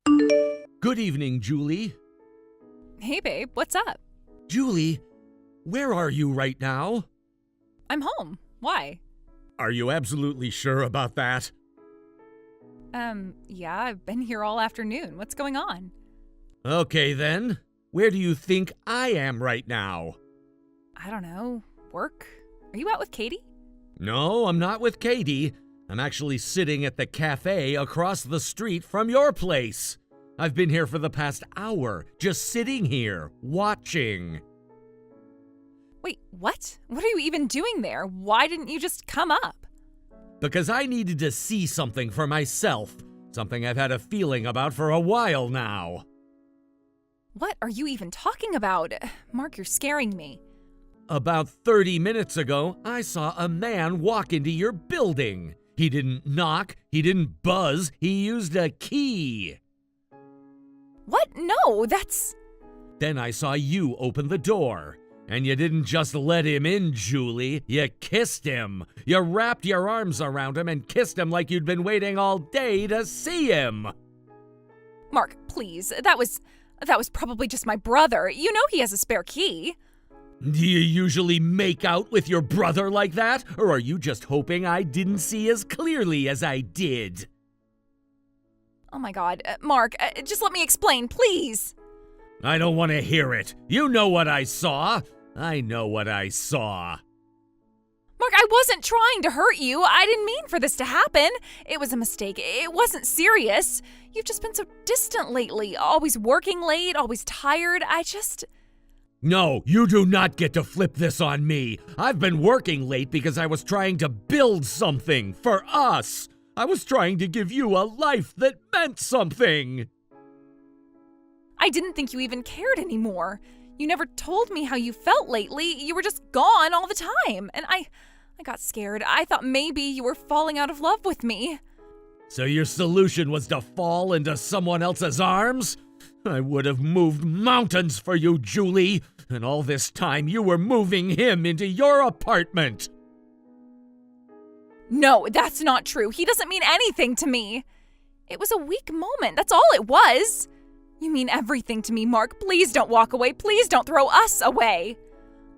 Good evening, Julie. Hey, babe, what's up? Julie, where are you right now? I'm home. Why? Are you absolutely sure about that? Yeah, I've been here all afternoon. What's going on? Okay, then. Where do you think I am right now? I don't know. Work? Are you out with Katie? No, I'm not with Katie. I'm actually sitting at the cafe across the street from your place. I've been here for the past hour, just sitting here, watching. Wait, what? What are you even doing there? Why didn't you just come up? Because I needed to see something for myself. Something I've had a feeling about for a while now. What are you even talking about? Mark, you're scaring me. About 30 minutes ago, I saw a man walk into your building. He didn't knock, he didn't buzz, he used a key. What? No, that's... Then I saw you open the door. And you didn't just let him in, Julie. You kissed him. You wrapped your arms around him and kissed him like you'd been waiting all day to see him. Mark, please. That was probably just my brother. You know he has a spare key. Do you usually make out with your brother like that? Or are you just hoping I didn't see as clearly as I did? Oh my God. Mark, just let me explain, please. I don't want to hear it. You know what I saw. I know what I saw. Mark, I wasn't trying to hurt you. I didn't mean for this to happen. It was a mistake. It wasn't serious. You've just been so distant lately. Always working late, always tired. No, you do not get to flip this on me. I've been working late because I was trying to build something for us. I was trying to give you a life that meant something. I didn't think you even cared anymore. You never told me how you felt lately. You were just gone all the time. And I got scared. I thought maybe you were falling out of love with me. So your solution was to fall into someone else's arms? I would have moved mountains for you, Julie. And all this time you were moving him into your apartment. No, that's not true. He doesn't mean anything to me. It was a weak moment. That's all it was. You mean everything to me, Mark. Please don't walk away. Please don't throw us away.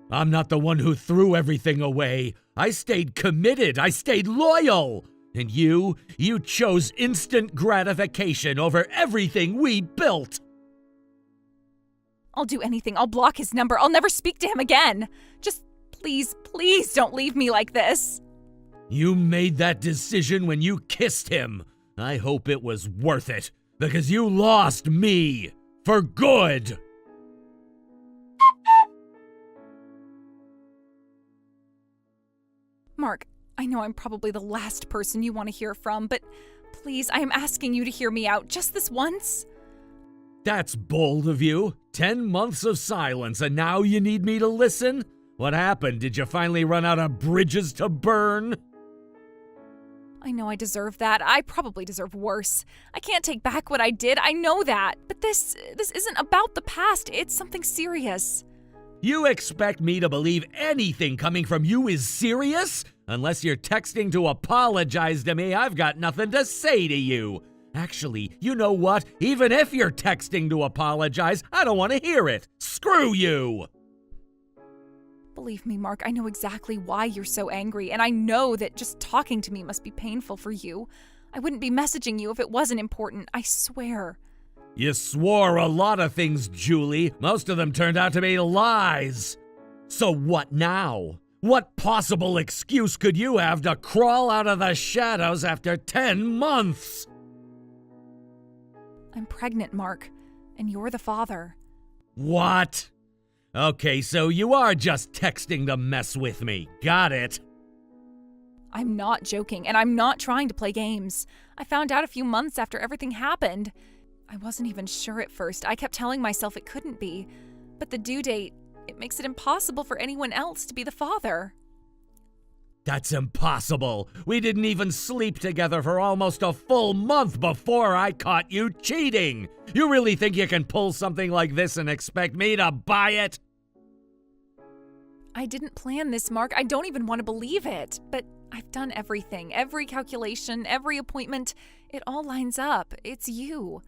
I'm not the one who threw everything away. I stayed committed. I stayed loyal. And you chose instant gratification over everything we built. I'll do anything. I'll block his number. I'll never speak to him again. Just please don't leave me like this. You made that decision when you kissed him. I hope it was worth it, because you lost me for good. Mark, I know I'm probably the last person you want to hear from, but please, I am asking you to hear me out just this once. That's bold of you. 10 months of silence, and now you need me to listen? What happened? Did you finally run out of bridges to burn? I know I deserve that. I probably deserve worse. I can't take back what I did. I know that. But this isn't about the past. It's something serious. You expect me to believe anything coming from you is serious? Unless you're texting to apologize to me, I've got nothing to say to you. Actually, you know what? Even if you're texting to apologize, I don't want to hear it. Screw you! Believe me, Mark, I know exactly why you're so angry, and I know that just talking to me must be painful for you. I wouldn't be messaging you if it wasn't important, I swear. You swore a lot of things, Julie. Most of them turned out to be lies. So what now? What possible excuse could you have to crawl out of the shadows after 10 months? I'm pregnant, Mark, and you're the father. What? Okay, so you are just texting to mess with me. Got it. I'm not joking, and I'm not trying to play games. I found out a few months after everything happened. I wasn't even sure at first. I kept telling myself it couldn't be. But the due date, it makes it impossible for anyone else to be the father. That's impossible. We didn't even sleep together for almost a full month before I caught you cheating. You really think you can pull something like this and expect me to buy it? I didn't plan this, Mark. I don't even want to believe it. But I've done everything. Every calculation, every appointment. It all lines up. It's you.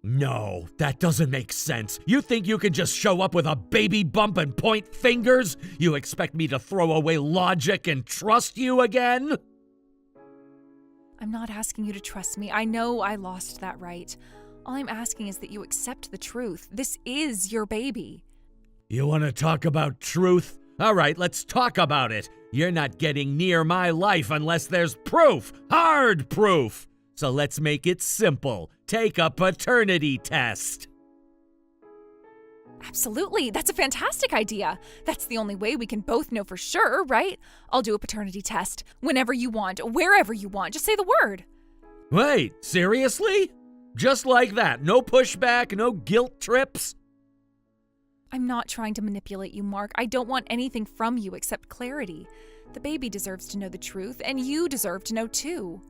No, that doesn't make sense. You think you can just show up with a baby bump and point fingers? You expect me to throw away logic and trust you again? I'm not asking you to trust me. I know I lost that right. All I'm asking is that you accept the truth. This is your baby. You want to talk about truth? All right, let's talk about it. You're not getting near my life unless there's proof. Hard proof. So let's make it simple. Take a paternity test. Absolutely. That's a fantastic idea. That's the only way we can both know for sure, right? I'll do a paternity test whenever you want, wherever you want. Just say the word. Wait, seriously? Just like that? No pushback, no guilt trips? I'm not trying to manipulate you, Mark. I don't want anything from you except clarity. The baby deserves to know the truth, and you deserve to know too.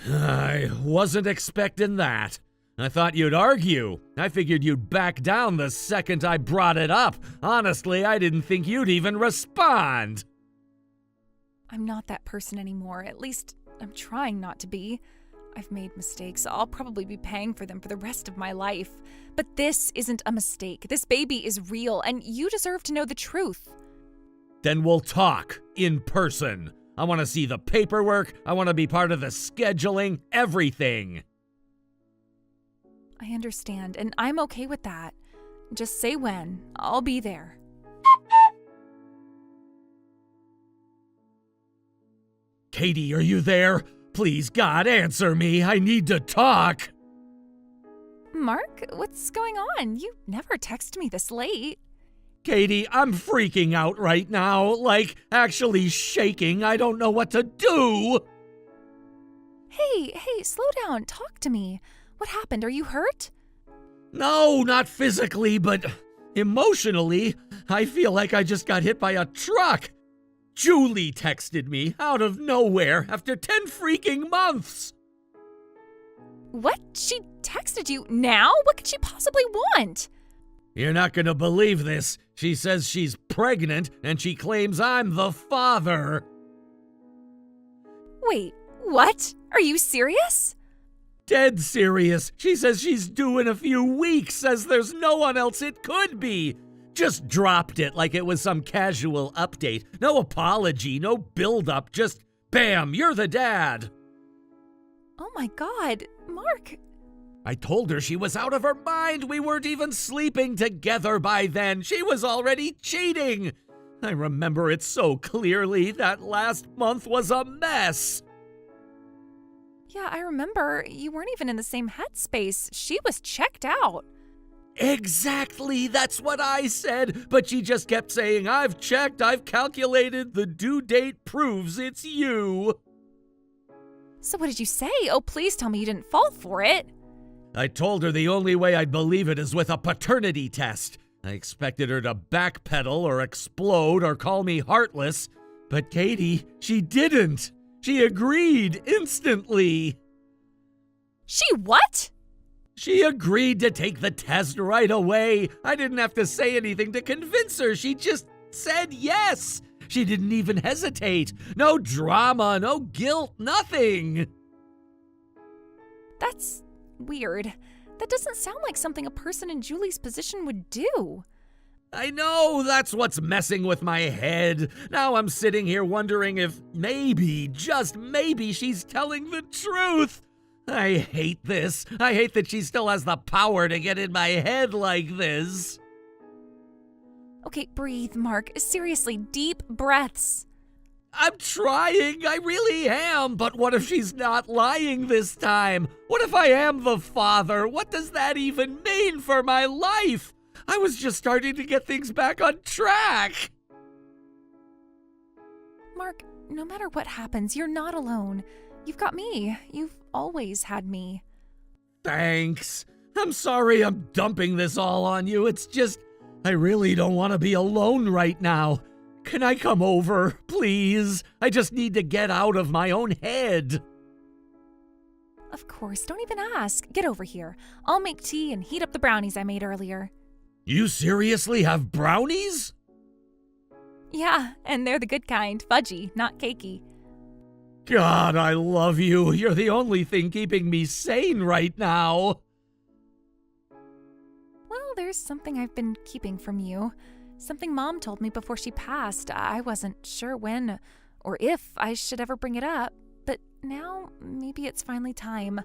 I wasn't expecting that. I thought you'd argue. I figured you'd back down the second I brought it up. Honestly, I didn't think you'd even respond. I'm not that person anymore. At least, I'm trying not to be. I've made mistakes. I'll probably be paying for them for the rest of my life. But this isn't a mistake. This baby is real, and you deserve to know the truth. Then we'll talk in person. I want to see the paperwork. I want to be part of the scheduling, everything. I understand, and I'm okay with that. Just say when. I'll be there. Katie, are you there? Please, God, answer me. I need to talk. Mark, what's going on? You never text me this late. Katie, I'm freaking out right now. Like, actually shaking. I don't know what to do. Hey, slow down. Talk to me. What happened? Are you hurt? No, not physically, but emotionally. I feel like I just got hit by a truck. Julie texted me out of nowhere after 10 freaking months. What? She texted you now? What could she possibly want? You're not gonna believe this. She says she's pregnant and she claims I'm the father. Wait, what? Are you serious? Dead serious. She says she's due in a few weeks, says there's no one else it could be. Just dropped it like it was some casual update. No apology, no build-up, just bam, you're the dad. Oh my God, Mark. I told her she was out of her mind. We weren't even sleeping together by then. She was already cheating. I remember it so clearly. That last month was a mess. Yeah, I remember. You weren't even in the same headspace. She was checked out. Exactly, that's what I said. But she just kept saying, I've checked, I've calculated, the due date proves it's you. So what did you say? Oh, please tell me you didn't fall for it. I told her the only way I'd believe it is with a paternity test. I expected her to backpedal or explode or call me heartless. But Katie, she didn't. She agreed instantly. She what? She agreed to take the test right away. I didn't have to say anything to convince her. She just said yes. She didn't even hesitate. No drama, no guilt, nothing. That's weird. That doesn't sound like something a person in Julie's position would do. I know, that's what's messing with my head. Now I'm sitting here wondering if maybe, just maybe, she's telling the truth. I hate this. I hate that she still has the power to get in my head like this. Okay, breathe, Mark. Seriously, deep breaths. I'm trying, I really am, but what if she's not lying this time? What if I am the father? What does that even mean for my life? I was just starting to get things back on track. Mark, no matter what happens, you're not alone. You've got me. You've always had me. Thanks. I'm sorry I'm dumping this all on you. It's just, I really don't want to be alone right now. Can I come over, please? I just need to get out of my own head. Of course, don't even ask. Get over here. I'll make tea and heat up the brownies I made earlier. You seriously have brownies? Yeah, and they're the good kind. Fudgy, not cakey. God, I love you. You're the only thing keeping me sane right now. Well, there's something I've been keeping from you. Something Mom told me before she passed. I wasn't sure when or if I should ever bring it up, but now maybe it's finally time.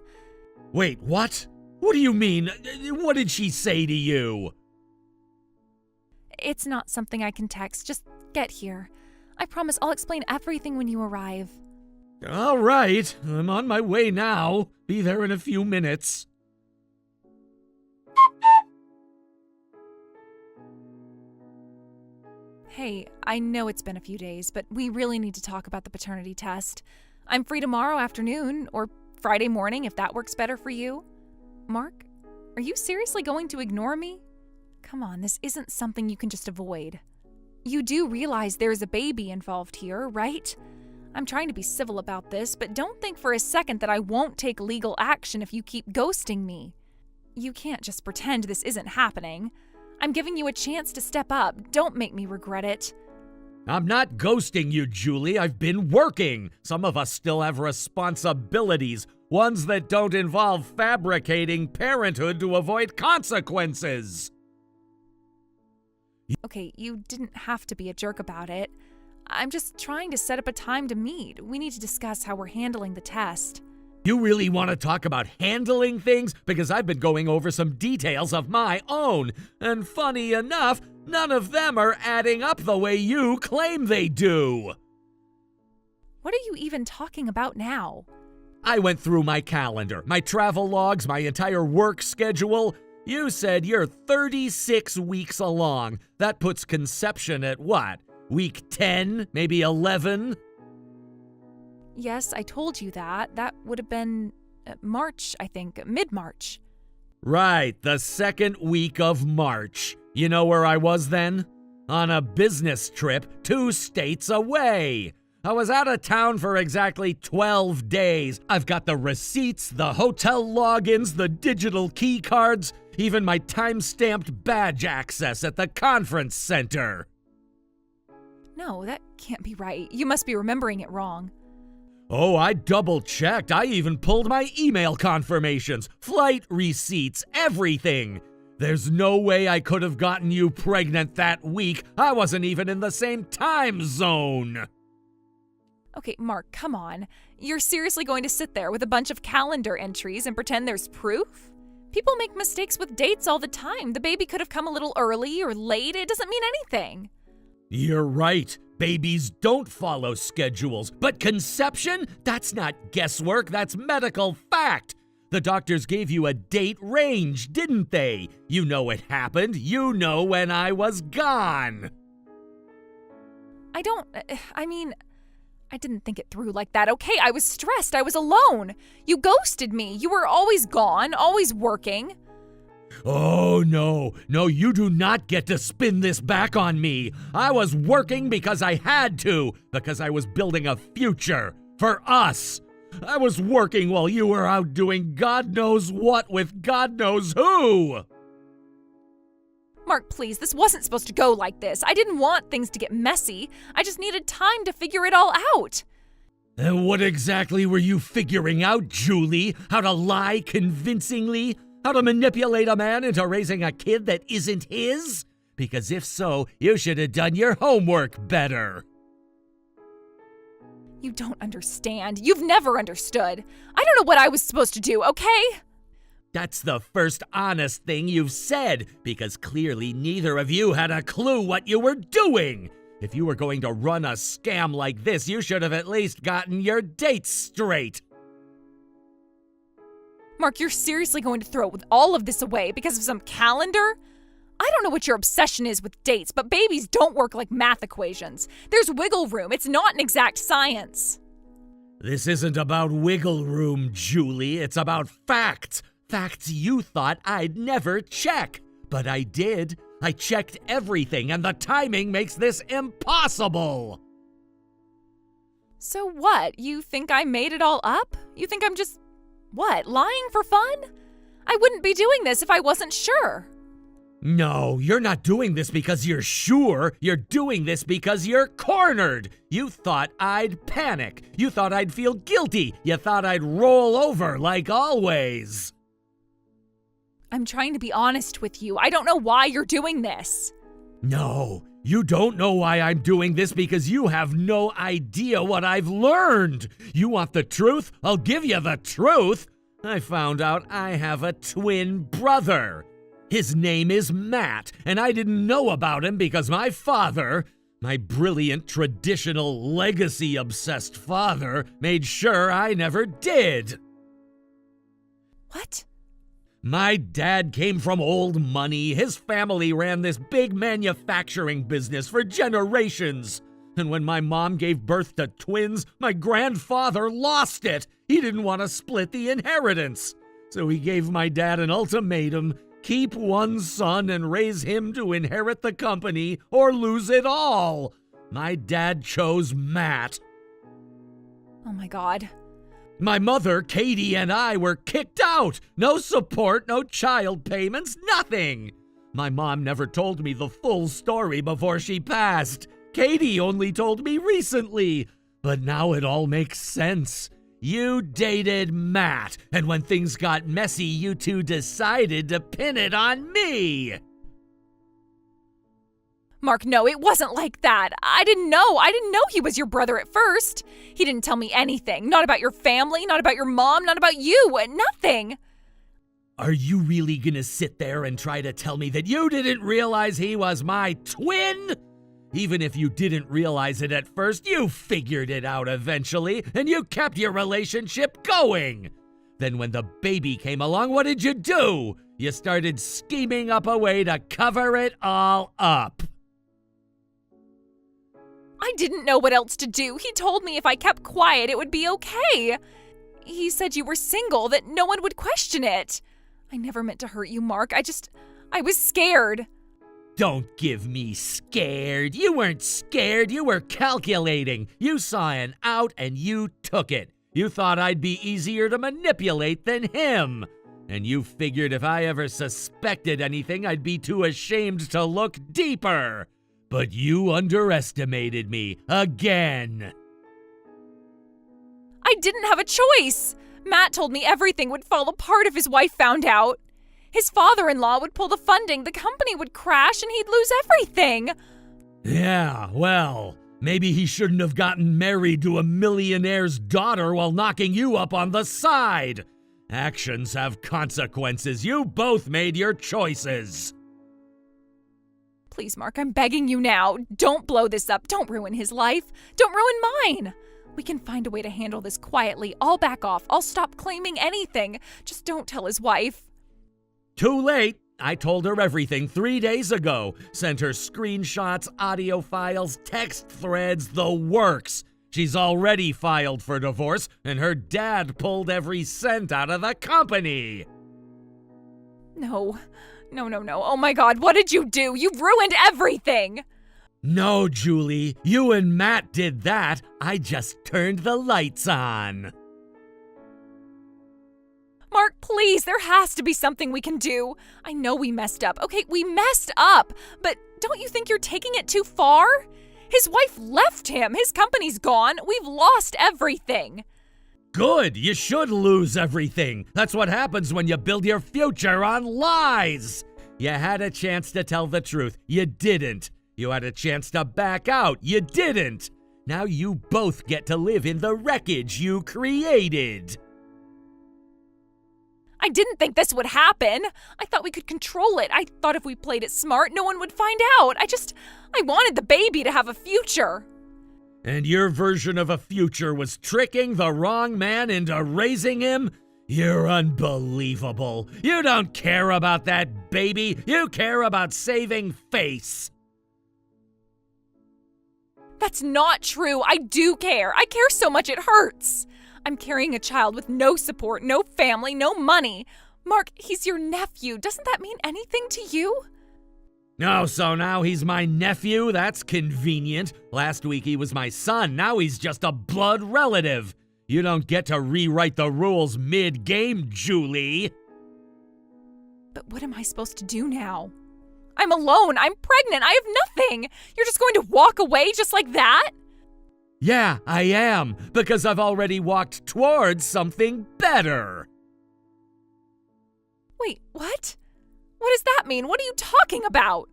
Wait, what? What do you mean? What did she say to you? It's not something I can text. Just get here. I promise I'll explain everything when you arrive. All right, I'm on my way now. Be there in a few minutes. Hey, I know it's been a few days, but we really need to talk about the paternity test. I'm free tomorrow afternoon, or Friday morning if that works better for you. Mark, are you seriously going to ignore me? Come on, this isn't something you can just avoid. You do realize there's a baby involved here, right? I'm trying to be civil about this, but don't think for a second that I won't take legal action if you keep ghosting me. You can't just pretend this isn't happening. I'm giving you a chance to step up. Don't make me regret it. I'm not ghosting you, Julie. I've been working. Some of us still have responsibilities, ones that don't involve fabricating parenthood to avoid consequences. Okay, you didn't have to be a jerk about it. I'm just trying to set up a time to meet. We need to discuss how we're handling the test. You really want to talk about handling things? Because I've been going over some details of my own, and funny enough, none of them are adding up the way you claim they do. What are you even talking about now? I went through my calendar, my travel logs, my entire work schedule. You said you're 36 weeks along. That puts conception at what? Week 10, maybe 11? Yes, I told you that. That would have been March, I think, mid-March. Right, the second week of March. You know where I was then? On a business trip 2 states away. I was out of town for exactly 12 days. I've got the receipts, the hotel logins, the digital key cards, even my time-stamped badge access at the conference center. No, that can't be right. You must be remembering it wrong. Oh, I double-checked. I even pulled my email confirmations, flight receipts, everything. There's no way I could have gotten you pregnant that week. I wasn't even in the same time zone. Okay, Mark, come on. You're seriously going to sit there with a bunch of calendar entries and pretend there's proof? People make mistakes with dates all the time. The baby could have come a little early or late. It doesn't mean anything. You're right. Babies don't follow schedules. But conception? That's not guesswork. That's medical fact. The doctors gave you a date range, didn't they? You know it happened. You know when I was gone. I didn't think it through like that, okay? I was stressed. I was alone. You ghosted me. You were always gone, always working. Oh, no, you do not get to spin this back on me. I was working because I had to, because I was building a future for us. I was working while you were out doing God knows what with God knows who. Mark, please, this wasn't supposed to go like this. I didn't want things to get messy. I just needed time to figure it all out. And what exactly were you figuring out, Julie? How to lie convincingly? How to manipulate a man into raising a kid that isn't his? Because if so, you should have done your homework better. You don't understand. You've never understood. I don't know what I was supposed to do, okay? That's the first honest thing you've said, because clearly neither of you had a clue what you were doing. If you were going to run a scam like this, you should have at least gotten your dates straight. Mark, you're seriously going to throw all of this away because of some calendar? I don't know what your obsession is with dates, but babies don't work like math equations. There's wiggle room. It's not an exact science. This isn't about wiggle room, Julie. It's about facts. Facts you thought I'd never check. But I did. I checked everything, and the timing makes this impossible. So what? You think I made it all up? You think I'm just, lying for fun? I wouldn't be doing this if I wasn't sure. No, you're not doing this because you're sure. You're doing this because you're cornered. You thought I'd panic. You thought I'd feel guilty. You thought I'd roll over like always. I'm trying to be honest with you. I don't know why you're doing this. No, you don't know why I'm doing this because you have no idea what I've learned. You want the truth? I'll give you the truth. I found out I have a twin brother. His name is Matt, and I didn't know about him because my father, my brilliant, traditional, legacy-obsessed father, made sure I never did. What? My dad came from old money. His family ran this big manufacturing business for generations. And when my mom gave birth to twins, my grandfather lost it. He didn't want to split the inheritance. So he gave my dad an ultimatum: keep one son and raise him to inherit the company or lose it all. My dad chose Matt. Oh my God. My mother, Katie, and I were kicked out. No support, no child payments, nothing. My mom never told me the full story before she passed. Katie only told me recently. But now it all makes sense. You dated Matt, and when things got messy, you two decided to pin it on me. Mark, no, it wasn't like that. I didn't know he was your brother at first. He didn't tell me anything. Not about your family, not about your mom, not about you. Nothing. Are you really gonna sit there and try to tell me that you didn't realize he was my twin? Even if you didn't realize it at first, you figured it out eventually, and you kept your relationship going. Then when the baby came along, what did you do? You started scheming up a way to cover it all up. I didn't know what else to do. He told me if I kept quiet, it would be okay. He said you were single, that no one would question it. I never meant to hurt you, Mark. I was scared. Don't give me scared. You weren't scared. You were calculating. You saw an out and you took it. You thought I'd be easier to manipulate than him. And you figured if I ever suspected anything, I'd be too ashamed to look deeper. But you underestimated me again. I didn't have a choice. Matt told me everything would fall apart if his wife found out. His father-in-law would pull the funding, the company would crash, and he'd lose everything. Yeah, well, maybe he shouldn't have gotten married to a millionaire's daughter while knocking you up on the side. Actions have consequences. You both made your choices. Please, Mark, I'm begging you now. Don't blow this up. Don't ruin his life. Don't ruin mine. We can find a way to handle this quietly. I'll back off. I'll stop claiming anything. Just don't tell his wife. Too late. I told her everything 3 days ago. Sent her screenshots, audio files, text threads, the works. She's already filed for divorce, and her dad pulled every cent out of the company. No. Oh my God, what did you do? You've ruined everything. No, Julie, you and Matt did that. I just turned the lights on. Mark, please, there has to be something we can do. I know we messed up. Okay, we messed up. But don't you think you're taking it too far? His wife left him. His company's gone. We've lost everything. Good. You should lose everything. That's what happens when you build your future on lies. You had a chance to tell the truth. You didn't. You had a chance to back out. You didn't. Now you both get to live in the wreckage you created. I didn't think this would happen. I thought we could control it. I thought if we played it smart, no one would find out. I wanted the baby to have a future. And your version of a future was tricking the wrong man into raising him? You're unbelievable. You don't care about that baby. You care about saving face. That's not true. I do care. I care so much it hurts. I'm carrying a child with no support, no family, no money. Mark, he's your nephew. Doesn't that mean anything to you? Oh, so now he's my nephew? That's convenient. Last week he was my son. Now he's just a blood relative. You don't get to rewrite the rules mid-game, Julie. But what am I supposed to do now? I'm alone. I'm pregnant. I have nothing. You're just going to walk away just like that? Yeah, I am, because I've already walked towards something better. Wait, what? What does that mean? What are you talking about?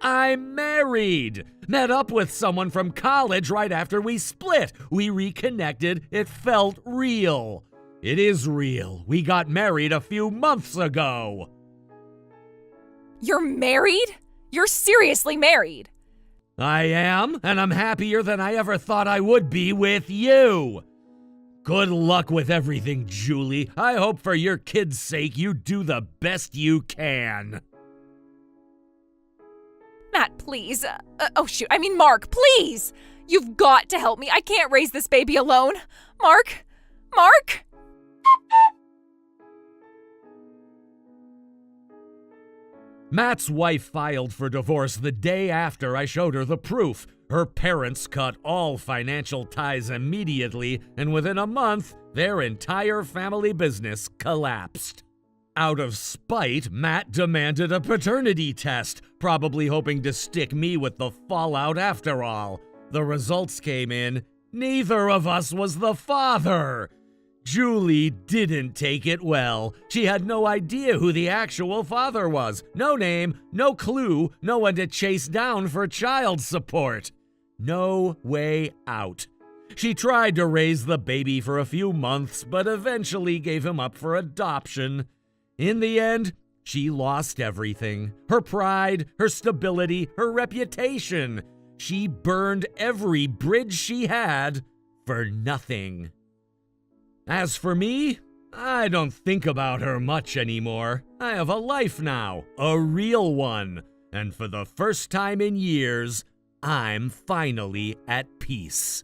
I'm married. Met up with someone from college right after we split. We reconnected. It felt real. It is real. We got married a few months ago. You're married? You're seriously married. I am, and I'm happier than I ever thought I would be with you. Good luck with everything, Julie. I hope for your kid's sake you do the best you can. Matt, please. Mark, please. You've got to help me. I can't raise this baby alone. Mark? Mark? Matt's wife filed for divorce the day after I showed her the proof. Her parents cut all financial ties immediately, and within a month, their entire family business collapsed. Out of spite, Matt demanded a paternity test, probably hoping to stick me with the fallout after all. The results came in. Neither of us was the father. Julie didn't take it well. She had no idea who the actual father was. No name, no clue, no one to chase down for child support. No way out. She tried to raise the baby for a few months, but eventually gave him up for adoption. In the end, she lost everything. Her pride, her stability, her reputation. She burned every bridge she had for nothing. As for me, I don't think about her much anymore. I have a life now, a real one. And for the first time in years, I'm finally at peace.